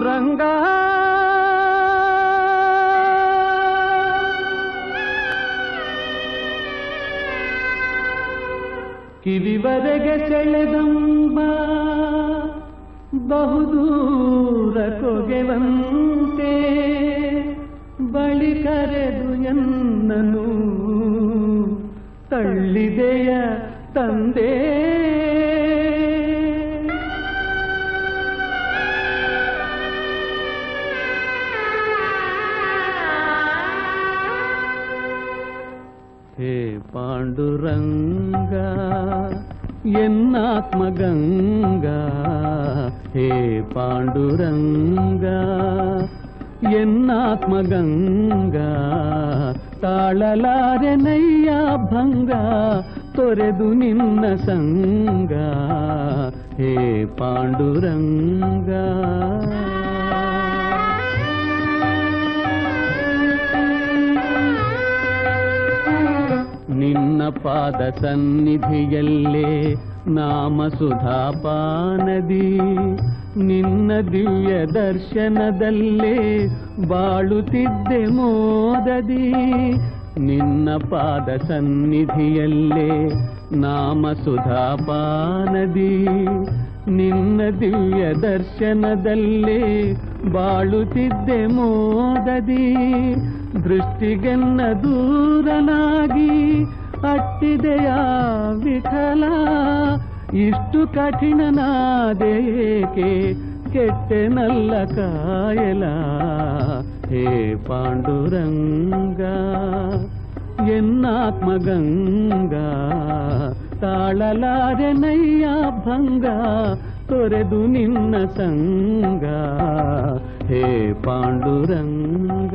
ಪಾಂಡುರಂಗ ಕಿವಿವರೆಗೆ ಸೆಳೆದಂಬ ಬಹುದೂರ ಕೊಗೆವಂತೆ ಬಳಿ ಕರೆದು ಎನ್ನನು ತಳ್ಳಿದೆಯ ತಂದೆ ಹೇ ಪಾಂಡುರಂಗ ಎನ್ನಾತ್ಮಗಂಗಾ ಹೇ ಪಾಂಡುರಂಗ ಎನ್ನಾತ್ಮಗಂಗಾ ತಾಳಲಾರೆನಯ್ಯ ಭಂಗ ತೊರೆದು ನಿನ್ನ ಸಂಗ ಹೇ ಪಾಂಡುರಂಗ ನಿನ್ನ ಪಾದ ಸನ್ನಿಧಿಯಲ್ಲೇ ನಾಮ ಸುಧಾಪಾನದಿ ನಿನ್ನ ದಿವ್ಯ ದರ್ಶನದಲ್ಲೇ ಬಾಳುತ್ತಿದ್ದೆ ಮೋದದಿ ನಿನ್ನ ಪಾದ ಸನ್ನಿಧಿಯಲ್ಲೇ ನಾಮ ಸುಧಾಪಾನದಿ ನಿನ್ನ ದಿವ್ಯ ದರ್ಶನದಲ್ಲೇ ಬಾಳುತ್ತಿದ್ದೆ ಮೋದದಿ ದೃಷ್ಟಿಗೆನ್ನ ದೂರನಾಗಿ ಅಟ್ಟಿದೆಯ ವಿಠಲ ಇಷ್ಟು ಕಠಿಣನಾದೇಕೆ ಕೆಟ್ಟೆನಲ್ಲ ಕಾಯಲ ಹೇ ಪಾಂಡುರಂಗ ಎನ್ನಾತ್ಮಗಂಗಾ ತಾಳಲಾರೆನಯ್ಯ ಭಂಗ ತೊರೆದು ನಿನ್ನ ಸಂಗ ಹೇ ಪಾಂಡುರಂಗ